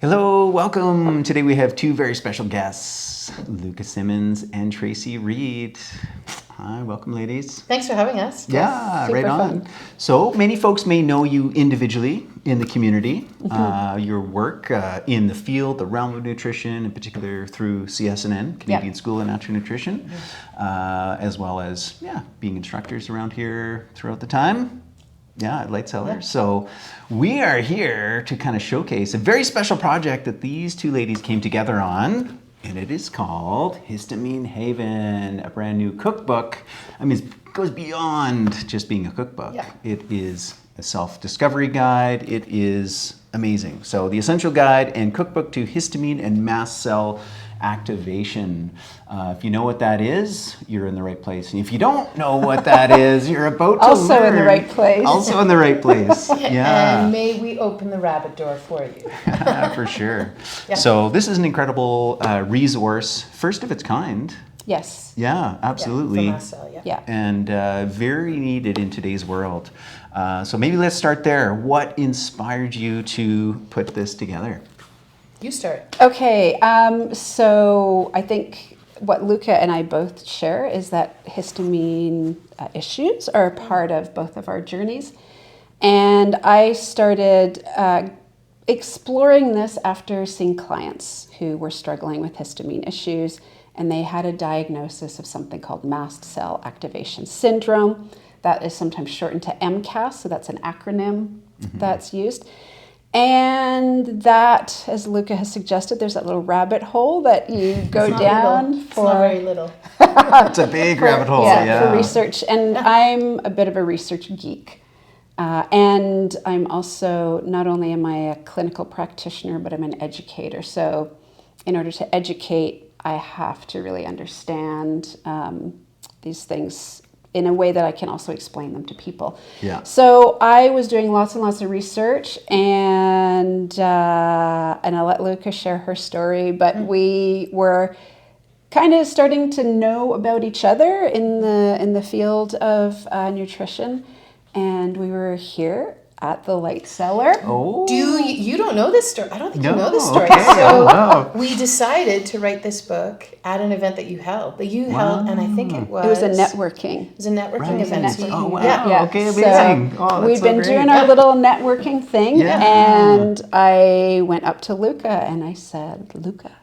Hello, welcome. Today we have two very special guests, Luka Symons and Tracey Reed. Hi, welcome ladies. Thanks for having us. Yeah, Super right on. fun. So many folks may know you individually in the community, your work in the field, the realm of nutrition, in particular through CSNN, Canadian School of Natural Nutrition, as well as being instructors around here throughout the time. Yeah, at Light Cellar. Yeah. So we are here to kind of showcase a very special project that these two ladies came together on, and it is called Histamine Haven, a brand new cookbook. I mean, it goes beyond just being a cookbook. Yeah. It is a self-discovery guide. It is amazing. So the essential guide and cookbook to histamine and mast cell activation. If you know what that is, you're in the right place. And if you don't know what that is, you're about to also learn. In the right place. Also in the right place. Yeah. And may we open the rabbit door for you. For sure. Yeah. So this is an incredible resource, first of its kind. Yes. Yeah, absolutely. Yeah, for mast cell, yeah. And very needed in today's world. So maybe let's start there. What inspired you to put this together? You start. Okay, so I think what Luka and I both share is that histamine issues are a part of both of our journeys. And I started exploring this after seeing clients who were struggling with histamine issues, and they had a diagnosis of something called mast cell activation syndrome. That is sometimes shortened to MCAS, so that's an acronym that's used. And that, as Luka has suggested, there's that little rabbit hole that you go down little. for. It's not very little. It's a big rabbit hole. Yeah, for research. And I'm a bit of a research geek. And I'm also, not only am I a clinical practitioner, but I'm an educator. So in order to educate, I have to really understand these things in a way that I can also explain them to people. Yeah. So I was doing lots and lots of research, and I'll let Luka share her story, but we were kind of starting to know about each other in the field of nutrition, and we were here at the Light Cellar. Oh. You don't know this story? I don't think you know this story. Okay. So we decided to write this book at an event that you held. Held, and I think it was a networking. It was a networking event. Oh wow! Yeah. Okay, amazing. So we've been doing our little networking thing, and I went up to Luka and I said, "Luka,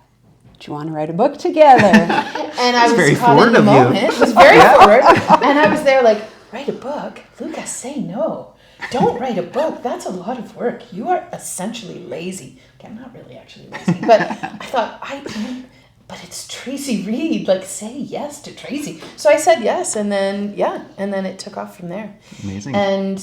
do you want to write a book together?" And I was very caught forward in the of you. moment. It was very forward, and I was there like, "Write a book, Luka? Say no." Don't write a book. That's a lot of work. You are essentially lazy. Okay, I'm not really actually lazy, but I thought, but it's Tracey Reed. Like, say yes to Tracey. So I said yes, and then it took off from there. Amazing. And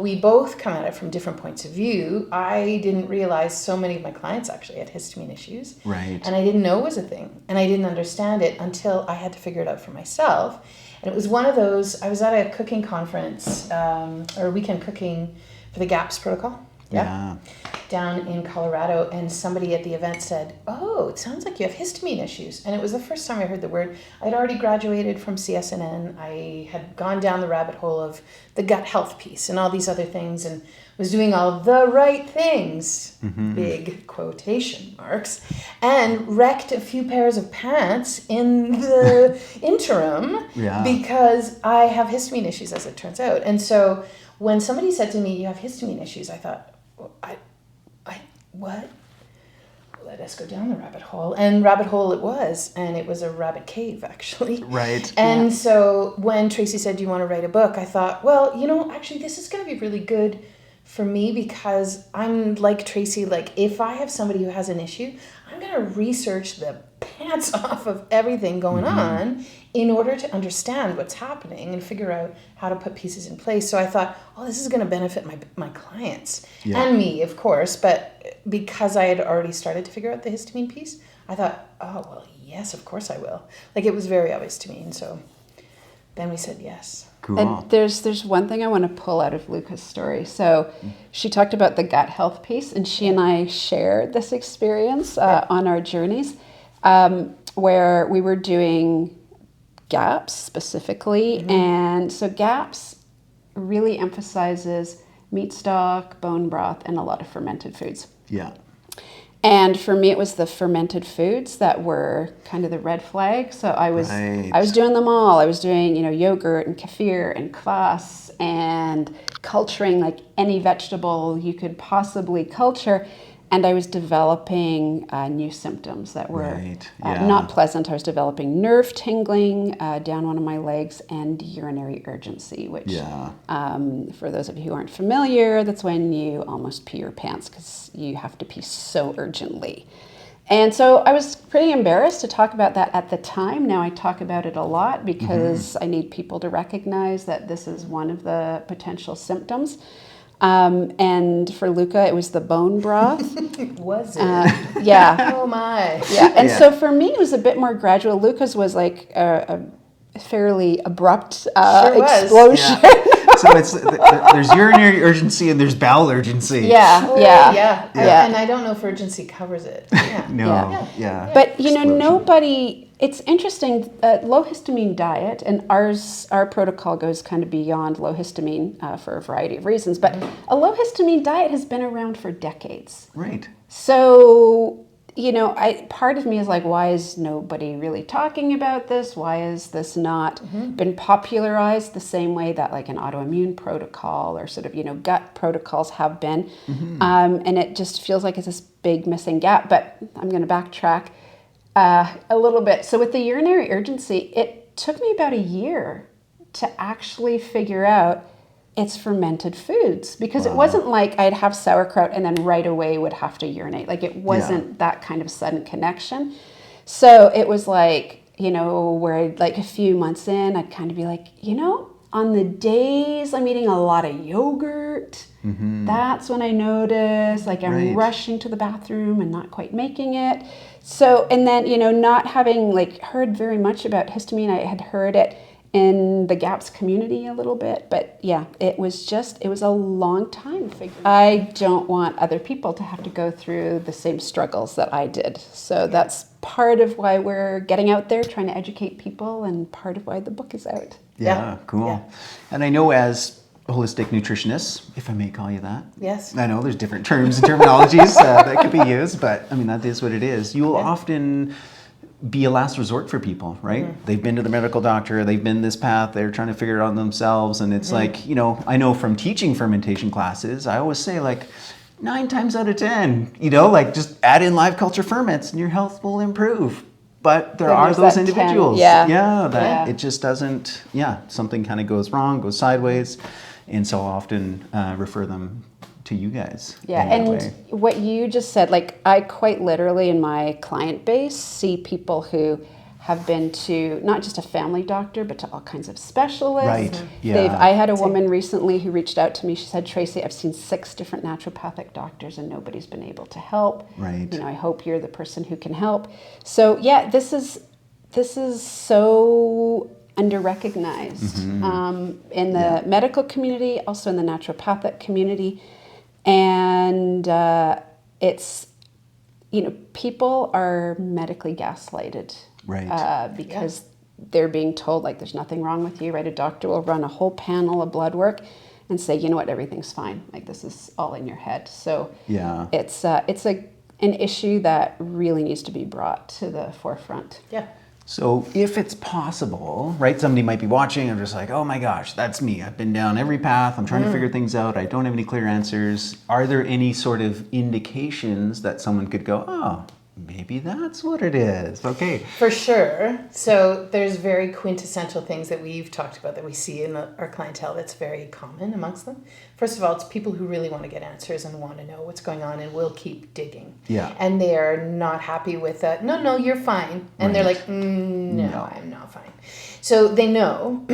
we both come at it from different points of view. I didn't realize so many of my clients actually had histamine issues. Right. And I didn't know it was a thing, and I didn't understand it until I had to figure it out for myself. And it was one of those, I was at a cooking conference, or weekend cooking for the GAPS protocol. Yeah. Down in Colorado, and somebody at the event said, "Oh, it sounds like you have histamine issues." And it was the first time I heard the word. I'd already graduated from CSNN. I had gone down the rabbit hole of the gut health piece and all these other things, and was doing all the right things, big quotation marks, and wrecked a few pairs of pants in the interim because I have histamine issues, as it turns out. And so when somebody said to me, "You have histamine issues," I thought, what? Let us go down the rabbit hole. And rabbit hole it was, and it was a rabbit cave, actually. Right. And so when Tracey said, "Do you want to write a book?" I thought, well, actually this is going to be really good for me, because I'm like Tracey, like if I have somebody who has an issue, I'm going to research the pants off of everything going on in order to understand what's happening and figure out how to put pieces in place. So I thought, this is going to benefit my clients and me, of course. But because I had already started to figure out the histamine piece, I thought, yes, of course I will. Like, it was very obvious to me. And so then we said yes. Cool. And there's one thing I want to pull out of Luka's story. So she talked about the gut health piece, and she and I shared this experience on our journeys, where we were doing GAPS specifically. And so GAPS really emphasizes meat stock, bone broth, and a lot of fermented foods. Yeah. And for me, it was the fermented foods that were kind of the red flag. So I was doing them all. I was doing, yogurt and kefir and kvass and culturing like any vegetable you could possibly culture. And I was developing new symptoms that were not pleasant. I was developing nerve tingling down one of my legs and urinary urgency, which for those of you who aren't familiar, that's when you almost pee your pants because you have to pee so urgently. And so I was pretty embarrassed to talk about that at the time. Now I talk about it a lot because I need people to recognize that this is one of the potential symptoms. And for Luka, it was the bone broth. Was it? Yeah. Oh my. Yeah. And so for me, it was a bit more gradual. Luka's was like a fairly abrupt explosion. Yeah. So there's urinary urgency and there's bowel urgency. Yeah. And I don't know if urgency covers it. Yeah. But nobody. It's interesting. Low histamine diet, and our protocol goes kind of beyond low histamine for a variety of reasons. But a low histamine diet has been around for decades. Right. So part of me is like, why is nobody really talking about this? Why is this not been popularized the same way that like an autoimmune protocol or sort of, gut protocols have been? And it just feels like it's this big missing gap. But I'm going to backtrack a little bit. So with the urinary urgency, it took me about a year to actually figure out it's fermented foods, because it wasn't like I'd have sauerkraut and then right away would have to urinate. Like it wasn't that kind of sudden connection. So it was like, where I'd like a few months in, I'd kind of be like, on the days I'm eating a lot of yogurt, that's when I notice like I'm rushing to the bathroom and not quite making it. So, and then, not having like heard very much about histamine, I had heard it in the GAPS community a little bit, but it was a long time figuring. I don't want other people to have to go through the same struggles that I did. So that's part of why we're getting out there, trying to educate people, and part of why the book is out. Yeah, cool. Yeah. And I know as holistic nutritionists, if I may call you that. Yes. I know there's different terms and terminologies that could be used, but I mean, that is what it is. You will often be a last resort for people, right? They've been to the medical doctor, they've been this path, they're trying to figure it out themselves. And it's like, I know from teaching fermentation classes, I always say like 9 times out of 10, just add in live culture ferments and your health will improve. But there are those individuals. It just doesn't, something kind of goes wrong, goes sideways. And so often refer them to you guys. Yeah, and what you just said, like I quite literally in my client base see people who have been to not just a family doctor, but to all kinds of specialists. Right, yeah. I had a woman recently who reached out to me. She said, Tracey, I've seen 6 different naturopathic doctors and nobody's been able to help. Right. I hope you're the person who can help. So this is so under-recognized in the medical community, also in the naturopathic community. And it's, people are medically gaslighted. Right. Because they're being told, like, there's nothing wrong with you, right? A doctor will run a whole panel of blood work and say, you know what, everything's fine. Like, this is all in your head. So it's an issue that really needs to be brought to the forefront. Yeah. So if it's possible, right, somebody might be watching, I'm just like, oh my gosh, that's me. I've been down every path. I'm trying to figure things out. I don't have any clear answers. Are there any sort of indications that someone could go, oh, maybe that's what it is? Okay. For sure. So there's very quintessential things that we've talked about that we see in our clientele that's very common amongst them. First of all, it's people who really want to get answers and want to know what's going on and will keep digging. Yeah. And they are not happy with no, you're fine. And they're like, no, I'm not fine. So they know.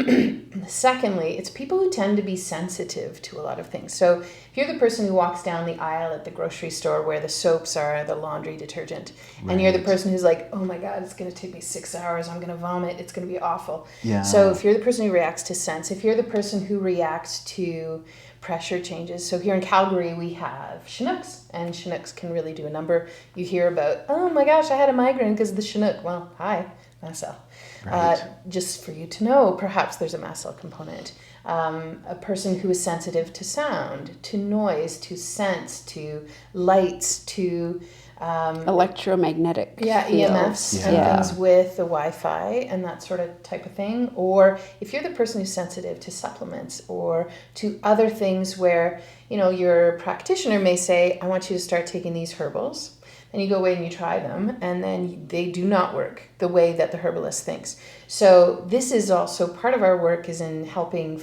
Secondly, it's people who tend to be sensitive to a lot of things. So if you're the person who walks down the aisle at the grocery store where the soaps are, the laundry detergent, and you're the person who's like, oh my God, it's going to take me 6 hours, I'm going to vomit, it's going to be awful. Yeah. So if you're the person who reacts to scents, if you're the person who reacts to pressure changes. So here in Calgary, we have Chinooks, and Chinooks can really do a number. You hear about, oh my gosh, I had a migraine because of the Chinook. Well, hi, mast cell. Right. Just for you to know, perhaps there's a mast cell component. A person who is sensitive to sound, to noise, to scents, to lights, to Electromagnetic EMFs fields. and things with the Wi-Fi and that sort of type of thing. Or if you're the person who's sensitive to supplements or to other things where, your practitioner may say, I want you to start taking these herbals. And you go away and you try them, and then they do not work the way that the herbalist thinks. So this is also part of our work is in helping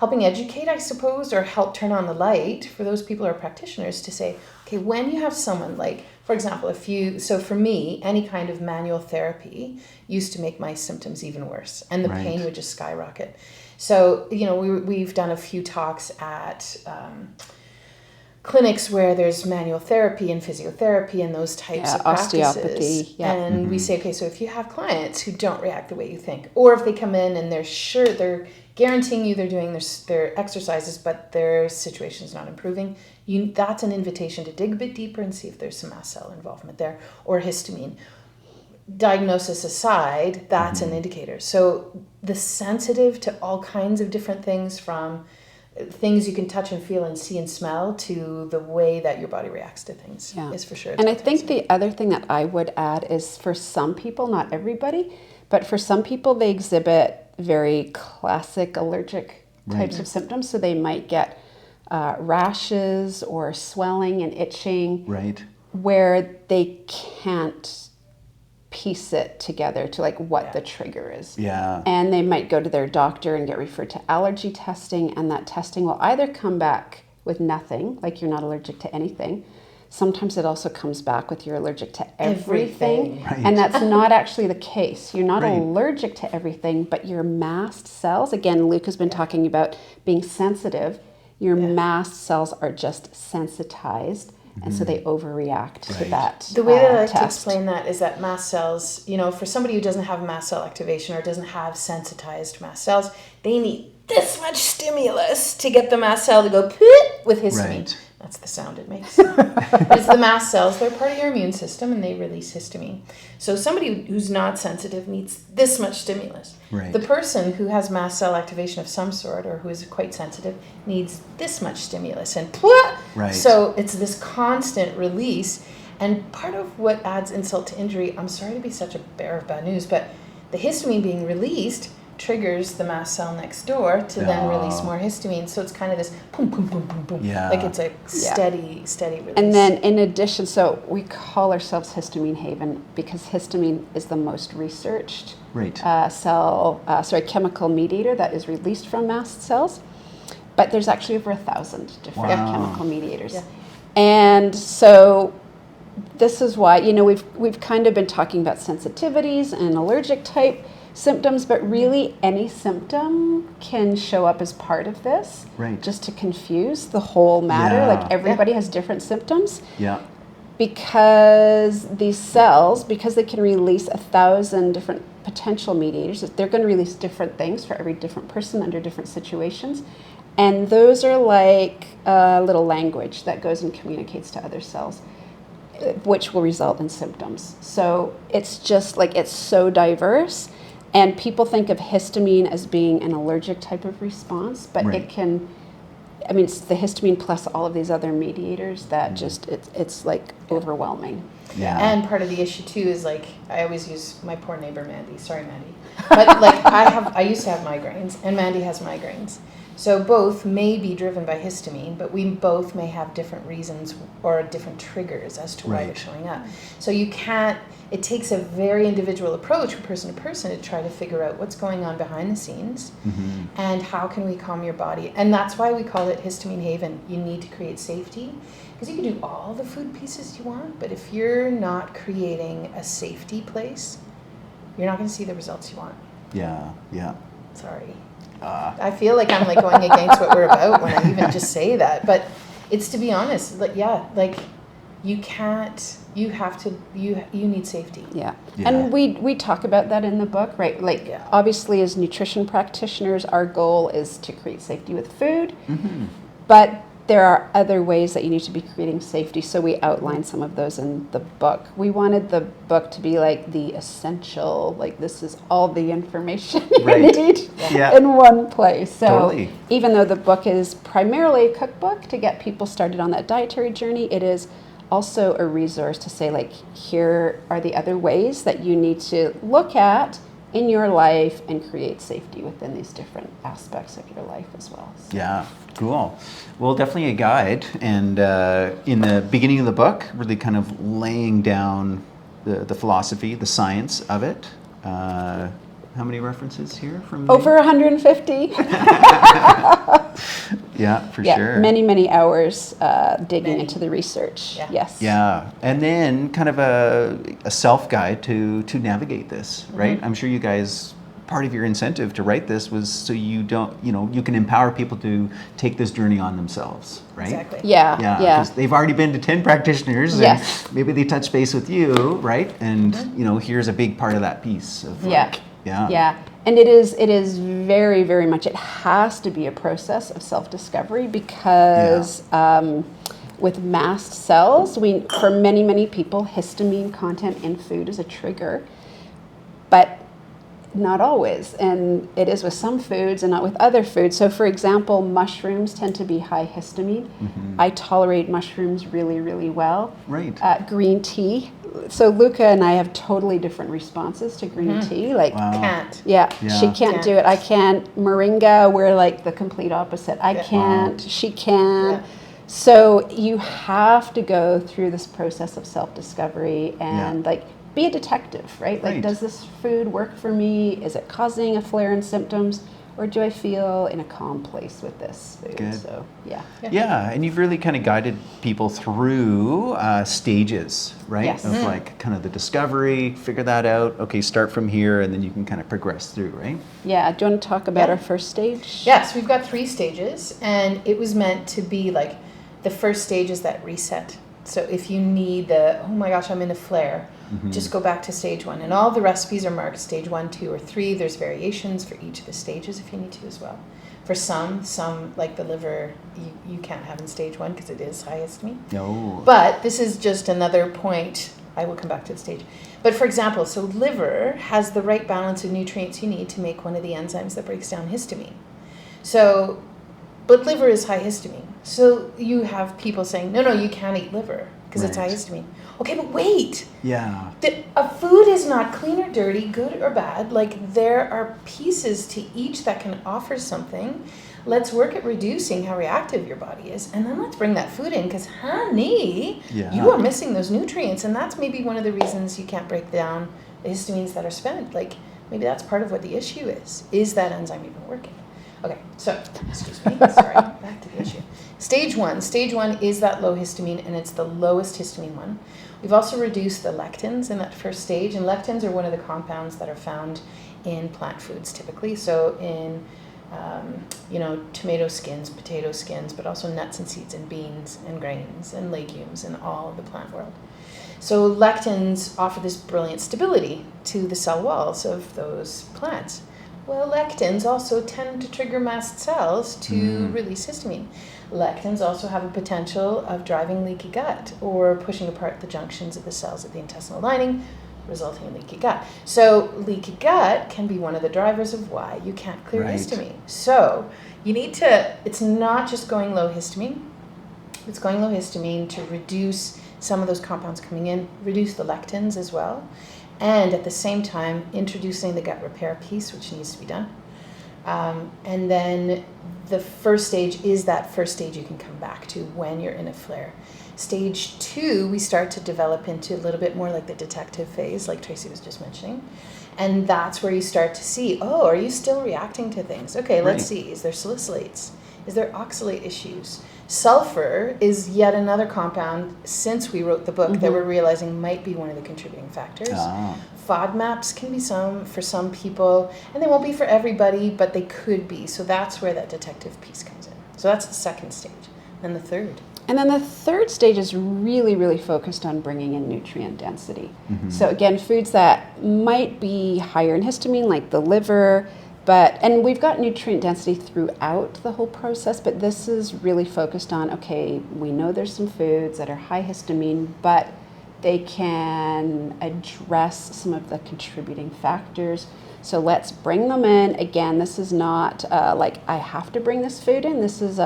educate, I suppose, or help turn on the light for those people who are practitioners to say, okay, when you have someone like, for example, for me, any kind of manual therapy used to make my symptoms even worse, and the pain would just skyrocket. So, we've done a few talks at clinics where there's manual therapy and physiotherapy and those types of practices. Osteopathy. Yeah. And we say, okay, so if you have clients who don't react the way you think, or if they come in and they're guaranteeing you they're doing their exercises, but their situation's not improving, that's an invitation to dig a bit deeper and see if there's some mast cell involvement there or histamine. Diagnosis aside, that's an indicator. So the sensitive to all kinds of different things, from things you can touch and feel and see and smell to the way that your body reacts to things is for sure. And I think the other thing that I would add is for some people, not everybody, but for some people they exhibit very classic allergic types of symptoms. So they might get rashes or swelling and itching where they can't piece it together to what the trigger is. Yeah. And they might go to their doctor and get referred to allergy testing, and that testing will either come back with nothing, like you're not allergic to anything. Sometimes it also comes back with you're allergic to everything. Right. And that's not actually the case. You're not allergic to everything, but your mast cells, again, Luka's been talking about being sensitive, your mast cells are just sensitized. And so they overreact to that. The way that I like test. to explain that is that mast cells, for somebody who doesn't have mast cell activation or doesn't have sensitized mast cells, they need this much stimulus to get the mast cell to go pit with histamine. Right. That's the sound it makes. It's the mast cells. They're part of your immune system and they release histamine. So somebody who's not sensitive needs this much stimulus. Right. The person who has mast cell activation of some sort or who is quite sensitive needs this much stimulus. And so it's this constant release. And part of what adds insult to injury, I'm sorry to be such a bearer of bad news, but the histamine being released triggers the mast cell next door to then release more histamine. So it's kind of this boom, boom, boom, boom, boom. Yeah. Like it's a steady release. And then in addition, so we call ourselves Histamine Haven because histamine is the most researched chemical mediator that is released from mast cells. But there's actually over 1,000 different chemical mediators. Yeah. And so this is why, we've kind of been talking about sensitivities and allergic type symptoms, but really any symptom can show up as part of this, just to confuse the whole matter. Like everybody has different symptoms. Yeah. Because these cells, because they can release 1,000 different potential mediators, they're going to release different things for every different person under different situations. And those are like a little language that goes and communicates to other cells, which will result in symptoms. So it's just it's so diverse. And people think of histamine as being an allergic type of response, but it can, it's the histamine plus all of these other mediators that just, it's overwhelming. Yeah. And part of the issue too is I always use my poor neighbor Mandy. Sorry, Mandy. But I used to have migraines, and Mandy has migraines. So both may be driven by histamine, but we both may have different reasons or different triggers as to why they're showing up. So it takes a very individual approach from person to person to try to figure out what's going on behind the scenes and how can we calm your body. And that's why we call it Histamine Haven. You need to create safety because you can do all the food pieces you want, but if you're not creating a safety place, you're not going to see the results you want. Yeah. Sorry. I feel like I'm going against what we're about when I even just say that, but it's to be honest, you can't, you need safety. Yeah. And we talk about that in the book, right? Obviously as nutrition practitioners, our goal is to create safety with food, but there are other ways that you need to be creating safety. So we outline some of those in the book. We wanted the book to be the essential, this is all the information you need in one place. So even though the book is primarily a cookbook to get people started on that dietary journey, it is also a resource to say, like, here are the other ways that you need to look at in your life and create safety within these different aspects of your life as well. So. Yeah, cool. Well, definitely a guide. And in the beginning of the book, really kind of laying down the philosophy, the science of it. How many references here from me? Over 150. Yeah, for Yeah, sure. many hours digging into the research. Yeah. Yes. Yeah, and then kind of a self-guide to navigate this, right? I'm sure you guys, part of your incentive to write this was so you don't, you can empower people to take this journey on themselves, right? Exactly. Yeah. Yeah, Yeah. because they've already been to 10 practitioners, Yes. and maybe they touch base with you, right? And, here's a big part of that piece of Yeah. yeah. Yeah. And it is very, very much, it has to be a process of self-discovery because with mast cells, for many people, histamine content in food is a trigger, but not always. And it is with some foods and not with other foods. So for example, mushrooms tend to be high histamine. I tolerate mushrooms really, really well. Right. Green tea. So Luka and I have totally different responses to green tea. Like, Wow. Can't. yeah, Yeah. she can't do it. I can't. Moringa, we're like the complete opposite. I can't. She can. Yeah. So you have to go through this process of self-discovery and like be a detective, right? Like, Right. does this food work for me? Is it causing a flare in symptoms? Or do I feel in a calm place with this food? Good. So, yeah. Yeah, and you've really kind of guided people through stages, right? Yes. Of like kind of the discovery, figure that out. Okay, start from here, and then you can kind of progress through, right? Yeah. Do you want to talk about Yeah. our first stage? Yes, we've got 3 stages, and it was meant to be like the first stage is that reset. So if you need oh my gosh, I'm in a flare, just go back to stage 1. And all the recipes are marked stage 1, 2, or 3. There's variations for each of the stages if you need to as well. For some like the liver, you can't have in stage 1 because it is high histamine. No. But this is just another point. I will come back to the stage. But for example, so liver has the right balance of nutrients you need to make one of the enzymes that breaks down histamine. So, but liver is high histamine. So you have people saying, no, you can't eat liver because it's high Right. histamine. Okay, but wait. Yeah. A food is not clean or dirty, good or bad. Like, there are pieces to each that can offer something. Let's work at reducing how reactive your body is, and then let's bring that food in because, honey, you are missing those nutrients, and that's maybe one of the reasons you can't break down the histamines that are spent. Like, maybe that's part of what the issue is. Is that enzyme even working? Okay, so, excuse me, sorry, back to the issue. Stage 1 is that low histamine, and it's the lowest histamine one. We've also reduced the lectins in that first stage, and lectins are one of the compounds that are found in plant foods typically. So in, tomato skins, potato skins, but also nuts and seeds and beans and grains and legumes and all of the plant world. So lectins offer this brilliant stability to the cell walls of those plants. Well, lectins also tend to trigger mast cells to release histamine. Lectins also have a potential of driving leaky gut or pushing apart the junctions of the cells of the intestinal lining, resulting in leaky gut. So leaky gut can be one of the drivers of why you can't clear histamine. So you need to, it's not just going low histamine, it's going low histamine to reduce some of those compounds coming in, reduce the lectins as well, and at the same time introducing the gut repair piece, which needs to be done. And then the first stage is that first stage you can come back to when you're in a flare. Stage 2, we start to develop into a little bit more like the detective phase, like Tracey was just mentioning. And that's where you start to see, are you still reacting to things? Okay, let's see. Is there salicylates? Is there oxalate issues? Sulfur is yet another compound, since we wrote the book, that we're realizing might be one of the contributing factors. FODMAPs can be for some people, and they won't be for everybody, but they could be. So that's where that detective piece comes in. So that's the second stage. And the third. And then the third stage is really, really focused on bringing in nutrient density. So again, foods that might be higher in histamine, like the liver, and we've got nutrient density throughout the whole process, but this is really focused on, okay, we know there's some foods that are high histamine, but they can address some of the contributing factors. So let's bring them in. Again, this is not like I have to bring this food in. This is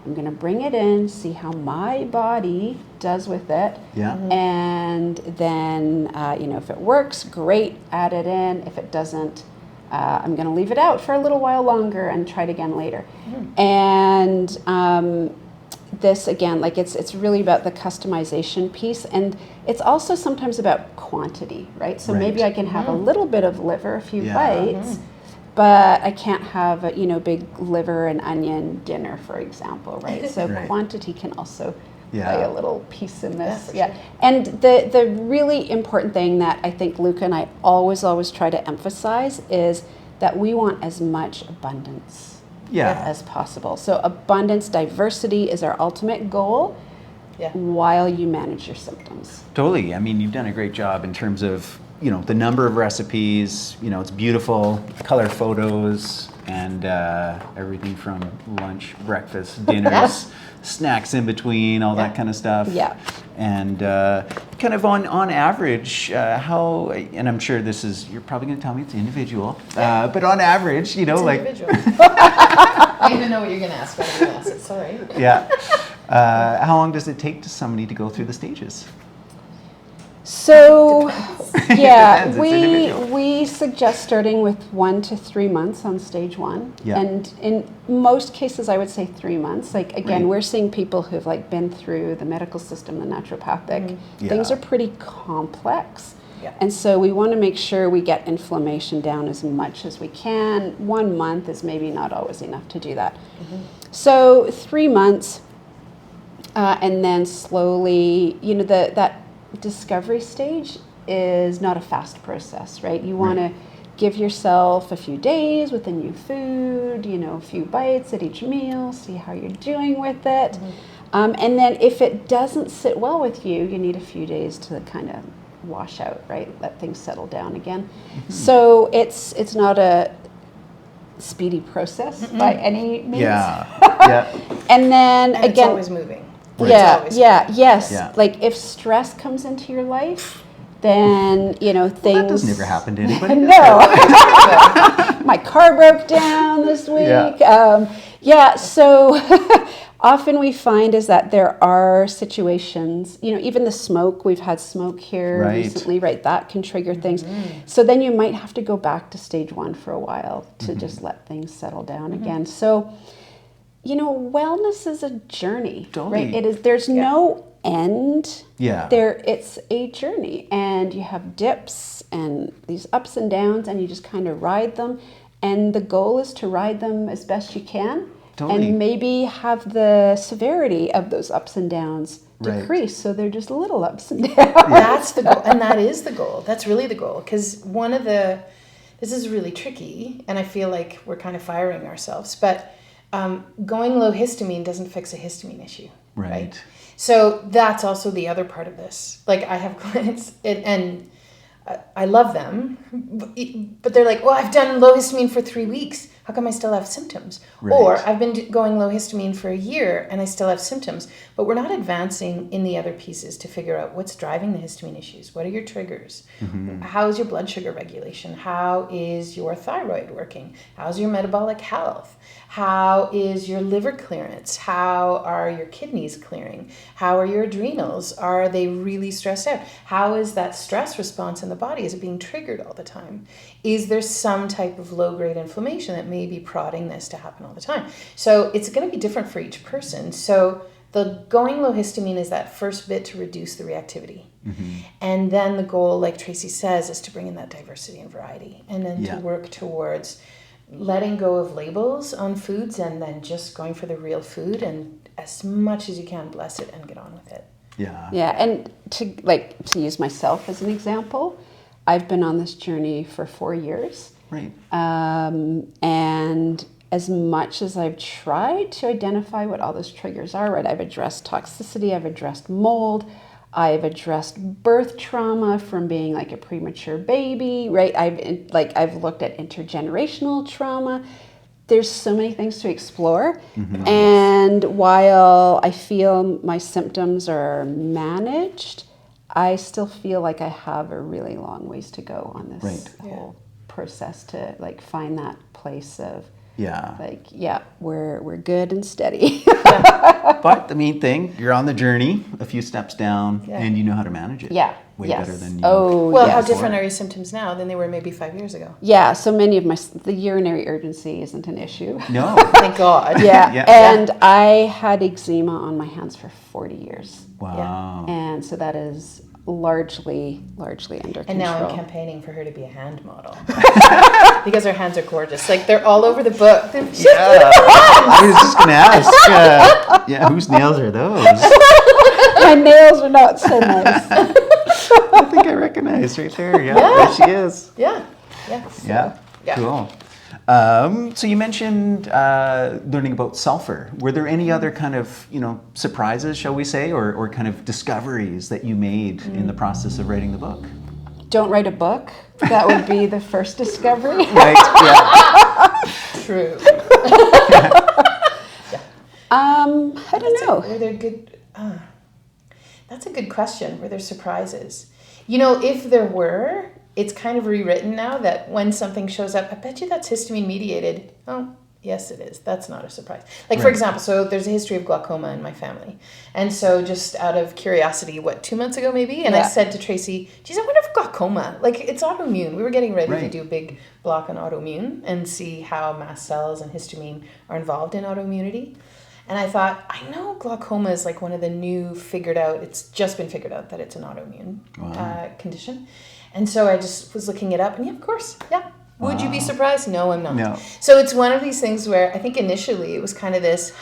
I'm going to bring it in, see how my body does with it. Yeah. And then, if it works, great, add it in. If it doesn't, I'm going to leave it out for a little while longer and try it again later. And this, again, like it's really about the customization piece. And it's also sometimes about quantity, right? So maybe I can have a little bit of liver, a few bites, but I can't have a big liver and onion dinner, for example, right? So quantity can also play a little piece in this. Sure. And the really important thing that I think Luka and I always try to emphasize is that we want as much abundance as possible. So abundance, diversity is our ultimate goal while you manage your symptoms. Totally. I mean, you've done a great job in terms of the number of recipes, it's beautiful, color photos, and everything from lunch, breakfast, dinners, snacks in between, all that kind of stuff. Yeah. And kind of on average, how, and I'm sure you're probably going to tell me it's individual, but on average, it's individual. I even know what you're going to ask, but I'm going to ask it, sorry. Yeah. How long does it take to somebody to go through the stages? So, we suggest starting with 1 to 3 months on stage 1. Yeah. And in most cases, I would say 3 months. Like, again, we're seeing people who've been through the medical system, the naturopathic. Things are pretty complex. Yeah. And so we want to make sure we get inflammation down as much as we can. 1 month is maybe not always enough to do that. So 3 months, and then slowly, that discovery stage is not a fast process, right? You want to give yourself a few days with a new food, a few bites at each meal, see how you're doing with it. And then if it doesn't sit well with you, you need a few days to kind of wash out, right? Let things settle down again. So it's not a speedy process by any means. And then and again, it's always moving. Yes. Like if stress comes into your life, then things. That doesn't ever happen to anybody. No. My car broke down this week. So often we find is that there are situations. Even the smoke. We've had smoke here recently, right? That can trigger things. So then you might have to go back to stage 1 for a while to just let things settle down again. So. Wellness is a journey, right? It is. There's no end. It's a journey, and you have dips and these ups and downs, and you just kind of ride them. And the goal is to ride them as best you can, and maybe have the severity of those ups and downs decrease, so they're just little ups and downs. That's the goal, and that is the goal. That's really the goal, because this is really tricky, and I feel like we're kind of firing ourselves, but. Going low histamine doesn't fix a histamine issue, right? So that's also the other part of this. Like I have clients, and I love them, but they're like, well, I've done low histamine for 3 weeks. How come I still have symptoms? Or I've been going low histamine for a year and I still have symptoms. But we're not advancing in the other pieces to figure out what's driving the histamine issues. What are your triggers? How is your blood sugar regulation? How is your thyroid working? How's your metabolic health? How is your liver clearance? How are your kidneys clearing? How are your adrenals? Are they really stressed out? How is that stress response in the body? Is it being triggered all the time? Is there some type of low-grade inflammation that may be prodding this to happen all the time? So it's going to be different for each person. So the going low histamine is that first bit to reduce the reactivity. And then the goal, like Tracey says, is to bring in that diversity and variety, and then to work towards letting go of labels on foods and then just going for the real food, and as much as you can, bless it and get on with it. And to use myself as an example, I've been on this journey for 4 years. And as much as I've tried to identify what all those triggers are, right? I've addressed toxicity, I've addressed mold, I've addressed birth trauma from being like a premature baby, right? I've looked at intergenerational trauma. There's so many things to explore. And while I feel my symptoms are managed, I still feel like I have a really long ways to go on this whole process to find that place of we're good and steady. But the main thing, you're on the journey, a few steps down, and you know how to manage it. Yeah. Way Yes. better than you. Well, how yes. different are your symptoms now than they were maybe 5 years ago? Yeah, so many of the urinary urgency isn't an issue. No. Thank God. Yeah. Yeah. And I had eczema on my hands for 40 years. Wow. And so that is largely under control. And now I'm campaigning for her to be a hand model. Because her hands are gorgeous. Like, they're all over the book. Yeah. I was just going to ask, whose nails are those? My nails are not so nice. I think I recognize right there. Yeah, there she is. Yeah. Yeah, Yeah. cool. So you mentioned learning about sulfur. Were there any other kind of, surprises, shall we say, or kind of discoveries that you made in the process of writing the book? Don't write a book. That would be the first discovery. Right, yeah. True. I don't know. Were there good... that's a good question. Were there surprises? If there were, it's kind of rewritten now that when something shows up, I bet you that's histamine mediated. Oh, yes, it is. That's not a surprise. Like, for example, so there's a history of glaucoma in my family. And so just out of curiosity, 2 months ago maybe? And I said to Tracey, geez, I wonder if glaucoma, like, it's autoimmune. We were getting ready to do a big block on autoimmune and see how mast cells and histamine are involved in autoimmunity. And I thought, I know glaucoma is like one of the new it's just been figured out that it's an autoimmune condition. And so I just was looking it up and of course, Would you be surprised? No, I'm not. No. So it's one of these things where I think initially it was kind of this,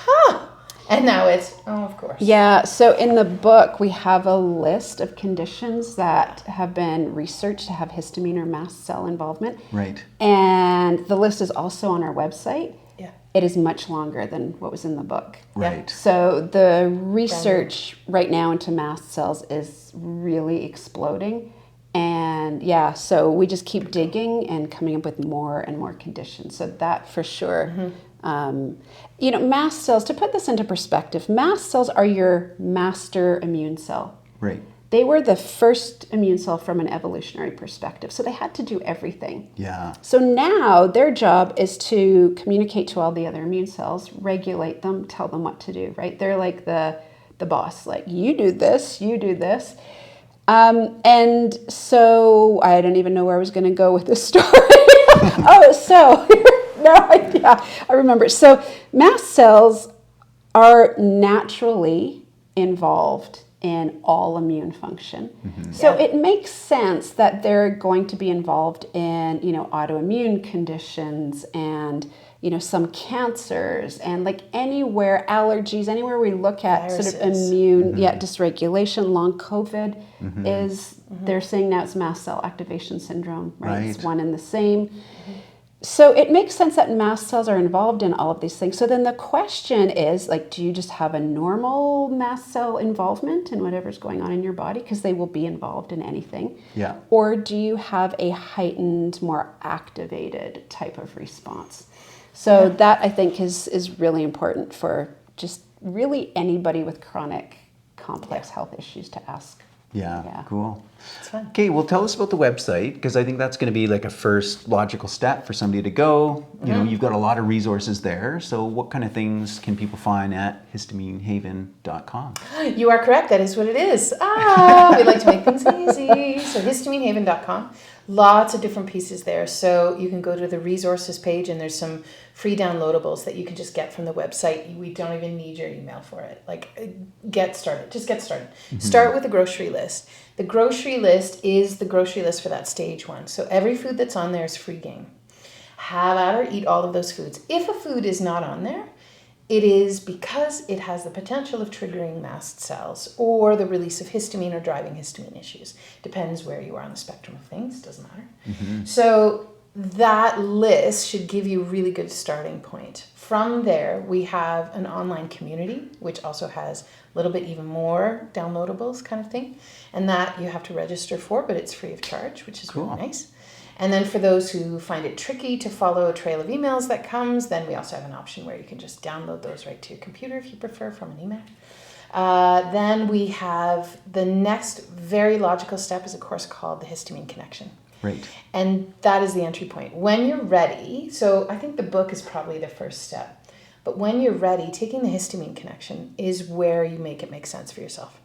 and now it's, oh, of course. Yeah, so in the book we have a list of conditions that have been researched to have histamine or mast cell involvement. Right. And the list is also on our website. Yeah. It is much longer than what was in the book. Right. So the research right now into mast cells is really exploding. And so we just keep digging and coming up with more and more conditions. So that for sure. Mast cells, to put this into perspective, mast cells are your master immune cell. Right. They were the first immune cell from an evolutionary perspective. So they had to do everything. Yeah. So now their job is to communicate to all the other immune cells, regulate them, tell them what to do, right? They're like the boss, like, you do this, you do this. And so I don't even know where I was going to go with this story. I remember. So mast cells are naturally involved in all immune function. Mm-hmm. So it makes sense that they're going to be involved in, autoimmune conditions and, some cancers and like allergies, anywhere we look at viruses. Sort of immune, dysregulation. Long COVID is, they're saying now it's mast cell activation syndrome, right? It's one and the same. Mm-hmm. So it makes sense that mast cells are involved in all of these things. So then the question is, like, do you just have a normal mast cell involvement in whatever's going on in your body? Because they will be involved in anything. Yeah. Or do you have a heightened, more activated type of response? So that, I think, is really important for just really anybody with chronic, complex health issues to ask. Yeah, cool. It's fun. Okay, well, tell us about the website, because I think that's going to be like a first logical step for somebody to go. You've got a lot of resources there. So what kind of things can people find at histaminehaven.com? You are correct. That is what it is. We like to make things easy. So histaminehaven.com. Lots of different pieces there. So you can go to the resources page and there's some free downloadables that you can just get from the website. We don't even need your email for it. Like, get started. Just get started. Mm-hmm. Start with the grocery list. The grocery list is the grocery list for that stage 1. So every food that's on there is free game. Have at or eat all of those foods. If a food is not on there, it is because it has the potential of triggering mast cells or the release of histamine or driving histamine issues. Depends where you are on the spectrum of things. Doesn't matter. Mm-hmm. So that list should give you a really good starting point. From there, we have an online community, which also has a little bit even more downloadables kind of thing. And that you have to register for, but it's free of charge, which is really nice. And then for those who find it tricky to follow a trail of emails that comes, then we also have an option where you can just download those right to your computer if you prefer from an email. Then we have the next very logical step is a course called the Histamine Connection. Right. And that is the entry point. When you're ready, so I think the book is probably the first step. But when you're ready, taking the histamine connection is where you make it make sense for yourself.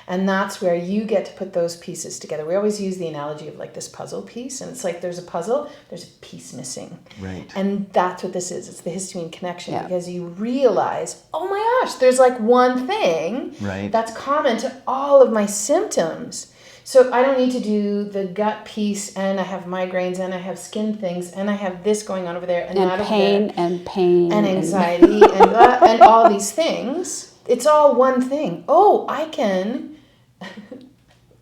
And that's where you get to put those pieces together. We always use the analogy of like this puzzle piece, and it's like there's a puzzle, there's a piece missing. Right. And that's what this is. It's the histamine connection, because you realize, oh my gosh, there's like one thing that's common to all of my symptoms. So I don't need to do the gut piece, and I have migraines, and I have skin things, and I have this going on over there, and that pain, over there, and pain, and anxiety, and that, and all these things. It's all one thing. Oh, I can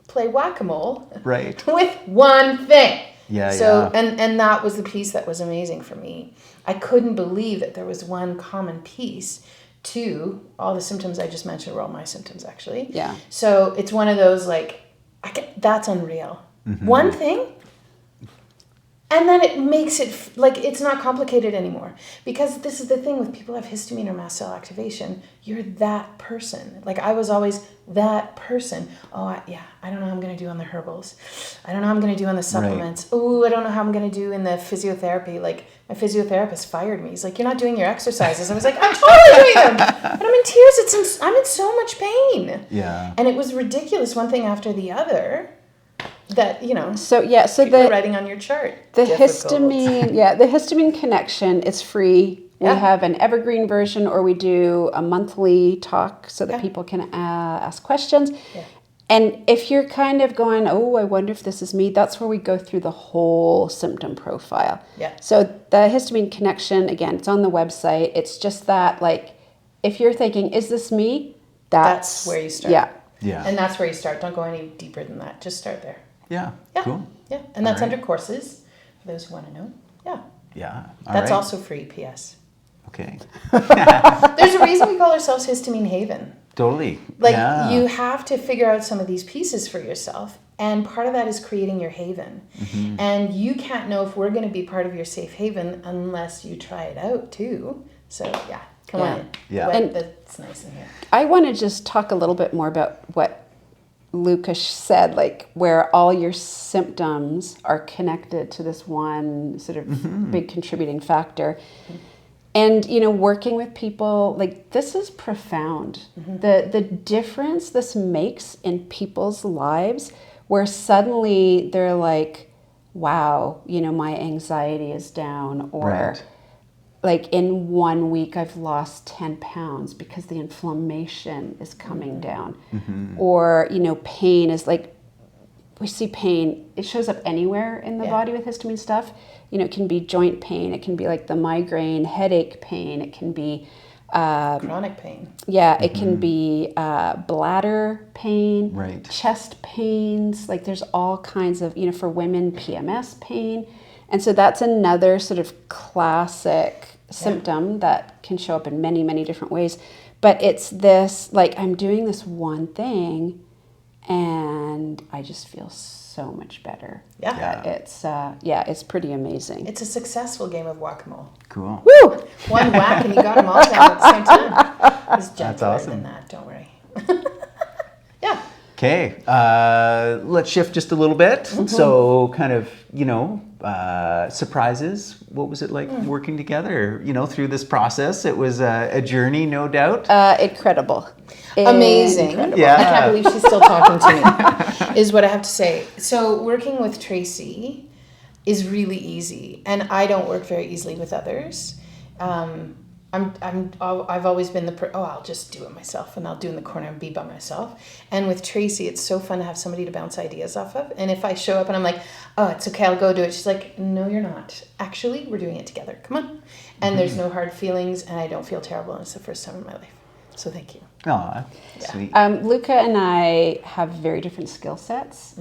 play whack-a-mole with one thing. And that was the piece that was amazing for me. I couldn't believe that there was one common piece to all the symptoms I just mentioned were all my symptoms, actually. Yeah. So it's one of those like, that's unreal. One thing, and then it makes it like it's not complicated anymore. Because this is the thing with people who have histamine or mast cell activation, you're that person. Like I was always that person. Oh, I don't know how I'm going to do on the herbals. I don't know how I'm going to do on the supplements. Oh, I don't know how I'm going to do in the physiotherapy. Like my physiotherapist fired me. He's like, you're not doing your exercises. I was like, I'm totally doing them. And I'm in tears. I'm in so much pain. Yeah. And it was ridiculous, one thing after the other. That, so the writing on your chart. The histamine connection is free. We have an evergreen version, or we do a monthly talk so that people can ask questions. Yeah. And if you're kind of going, oh, I wonder if this is me, that's where we go through the whole symptom profile. Yeah. So the histamine connection, again, it's on the website. It's just that, like, if you're thinking, is this me? That's where you start. Yeah. And that's where you start. Don't go any deeper than that. Just start there. Yeah. Cool. Yeah. And that's under courses, for those who want to know. Yeah. Yeah. That's also free, P.S. Okay. There's a reason we call ourselves Histamine Haven. Totally. Like, you have to figure out some of these pieces for yourself. And part of that is creating your haven. Mm-hmm. And you can't know if we're going to be part of your safe haven unless you try it out, too. So, come on in. Yeah. And it's nice in here. I want to just talk a little bit more about what Luka said, like where all your symptoms are connected to this one sort of big contributing factor. And, working with people, like this is profound. The difference this makes in people's lives where suddenly they're like, wow, my anxiety is down, or like in 1 week I've lost 10 pounds because the inflammation is coming down. Or, pain is like, we see pain, it shows up anywhere in the body with histamine stuff. It can be joint pain, it can be like the migraine, headache pain, it can be chronic pain. Yeah, it can be bladder pain, chest pains, like there's all kinds of, for women, PMS pain. And so that's another sort of classic symptom that can show up in many, many different ways. But it's this, like, I'm doing this one thing and I just feel so much better. It's pretty amazing. It's a successful game of whack-a-mole. Cool. Woo! One whack and you got them all down at the same time. It's gentler That's awesome. than that, don't worry. Okay, let's shift just a little bit. So kind of, surprises. What was it like working together, through this process? It was a journey, no doubt. Incredible. Amazing. Incredible. Yeah. I can't believe she's still talking to me, is what I have to say. So working with Tracey is really easy, and I don't work very easily with others. I've always been I'll just do it myself, and I'll do in the corner and be by myself. And with Tracey, it's so fun to have somebody to bounce ideas off of. And if I show up and I'm like, oh, it's okay, I'll go do it. She's like, no, you're not. Actually, we're doing it together. Come on. And there's no hard feelings, and I don't feel terrible, and it's the first time in my life. So thank you. Aw, sweet. Luka and I have very different skill sets,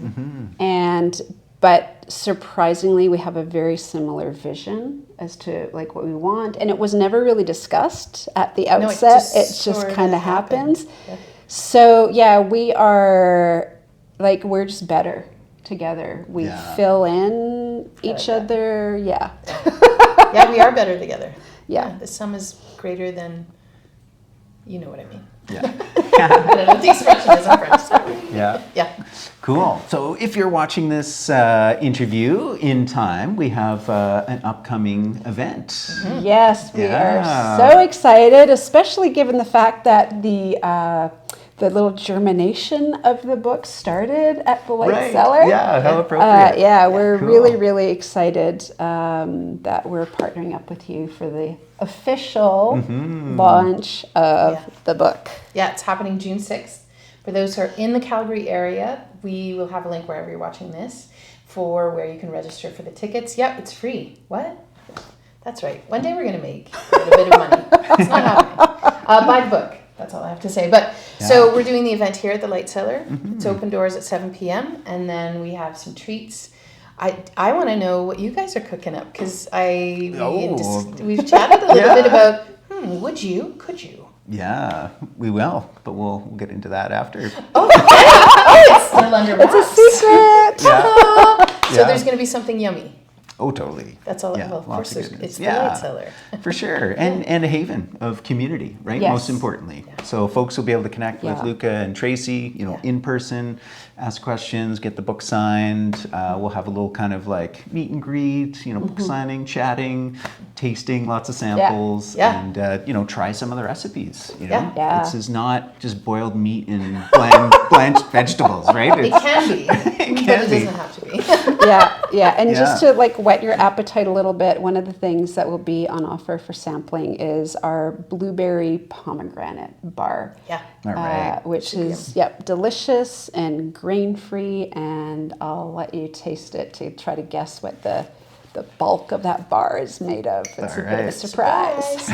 but surprisingly, we have a very similar vision as to like what we want, and it was never really discussed at the outset. It just kind of happens. Yeah. So we are like, we're just better together. We fill in each other. Yeah, we are better together. Yeah, the sum is greater than, you know what I mean. Yeah. I don't know what the expression is in French. Sorry. Yeah. Yeah. Cool. So if you're watching this interview in time, we have an upcoming event. Yes, we Yeah. are so excited, especially given the fact that the little germination of the book started at the Light Right. Cellar. Yeah, how appropriate. Yeah, we're Cool. really, really excited that we're partnering up with you for the official launch of the book. Yeah, it's happening June 6th. For those who are in the Calgary area, we will have a link wherever you're watching this for where you can register for the tickets. Yep, it's free. What? That's right. One day we're going to make a little bit of money. It's not happening. Buy the book. That's all I have to say. But so we're doing the event here at the Light Cellar. It's open doors at 7 p.m. And then we have some treats. I want to know what you guys are cooking up because we've chatted a little bit about, could you? Yeah, we will, but we'll get into that after. It's still under wraps. It's a secret. So there's going to be something yummy. Oh, totally. That's all. Yeah, Well, of lots course, of it's goodness. the Light Cellar. For sure. And a haven of community, right? Yes. Most importantly. So folks will be able to connect with Luka and Tracey, in person, ask questions, get the book signed. We'll have a little kind of like meet and greet, book signing, chatting, tasting lots of samples, and, try some of the recipes. Yeah. This is not just boiled meat and blanched vegetables, right? It can be, but it doesn't have to be. Yeah. And just to like whet your appetite a little bit, one of the things that will be on offer for sampling is our blueberry pomegranate bar. Yeah. All right. Which is, delicious and grain-free, and I'll let you taste it to try to guess what the bulk of that bar is made of. It's a bit of a surprise.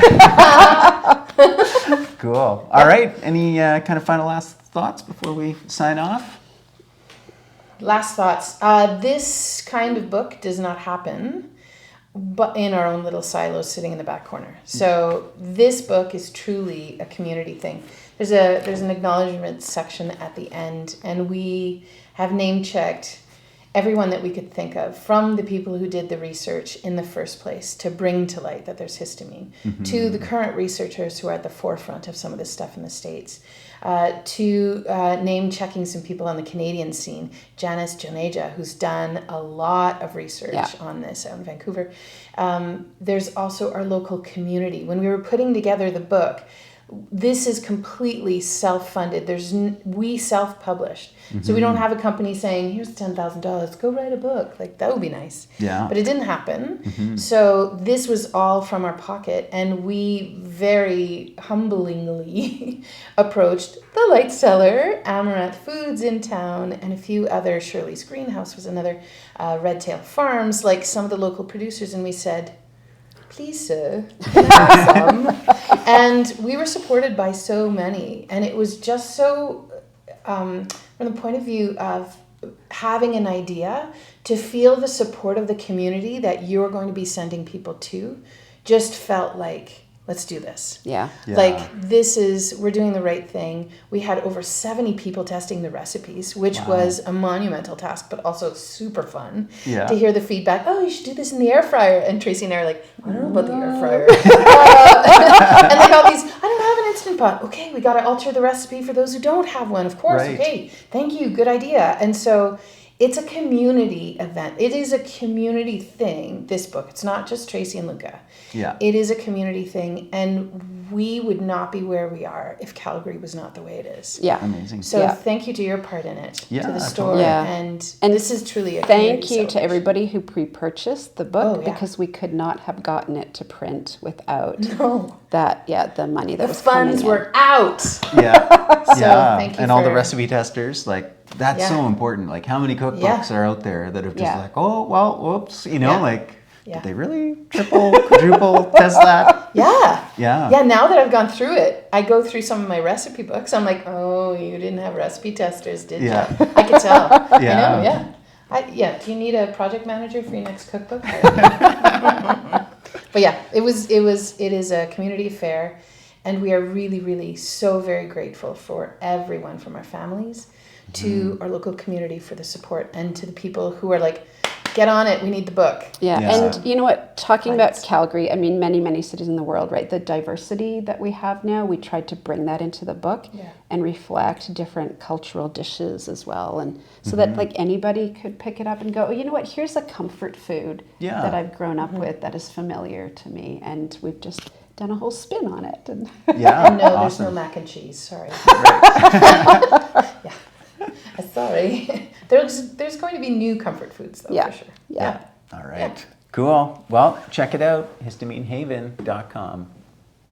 Cool. All right. Any kind of final last thoughts before we sign off? Last thoughts. This kind of book does not happen but in our own little silos sitting in the back corner. So this book is truly a community thing. There's an acknowledgement section at the end, and we have name-checked everyone that we could think of, from the people who did the research in the first place to bring to light that there's histamine, to the current researchers who are at the forefront of some of this stuff in the States, to name-checking some people on the Canadian scene, Janice Joneja, who's done a lot of research on this out in Vancouver. There's also our local community. When we were putting together the book, this is completely self-funded. We self-published. So we don't have a company saying, here's $10,000, go write a book. Like, that would be nice. Yeah. But it didn't happen. So this was all from our pocket. And we very humblingly approached the Light Cellar, Amaranth Foods in town, and a few other, Shirley's Greenhouse was another, Red Tail Farms, like some of the local producers. And we said, please, sir, can I have some? And we were supported by so many. And it was just so, from the point of view of having an idea, to feel the support of the community that you're going to be sending people to, just felt like, let's do this. Yeah. Like, we're doing the right thing. We had over 70 people testing the recipes, which was a monumental task, but also super fun to hear the feedback. Oh, you should do this in the air fryer. And Tracey and I are like, I don't know about the air fryer. And they got these, I don't have an Instant Pot. Okay, we got to alter the recipe for those who don't have one. Of course. Right. Okay, thank you. Good idea. And so it's a community event. It is a community thing, this book. It's not just Tracey and Luka. Yeah. It is a community thing, and we would not be where we are if Calgary was not the way it is. Yeah. Amazing. So thank you to your part in it, to the store. Totally. Yeah. And this is truly a thank you to everybody who pre-purchased the book, because we could not have gotten it to print without the money that was coming in. The funds were out. Yeah. So thank you. And all the recipe testers, like, that's so important. Like, how many cookbooks are out there that have just like, oh, well, whoops, like, did they really triple, quadruple test that? Yeah. Now that I've gone through it, I go through some of my recipe books. I'm like, oh, you didn't have recipe testers, did you? I could tell. Do you need a project manager for your next cookbook? But it is a community affair, and we are really, really so very grateful for everyone, from our families to our local community, for the support, and to the people who are like, get on it. We need the book. Yeah. Yeah. And you know what, talking about Clients. Calgary, I mean, many, many cities in the world, right? The diversity that we have now, we tried to bring that into the book Yeah. and reflect different cultural dishes as well. And so that like anybody could pick it up and go, oh, you know what, here's a comfort food Yeah. that I've grown up with that is familiar to me. And we've just done a whole spin on it. And Yeah. And no, there's no awesome. mac and cheese. Sorry. Yeah. Sorry. There's going to be new comfort foods though, Yeah. for sure. Yeah. All right. Cool. Well, check it out, histaminehaven.com.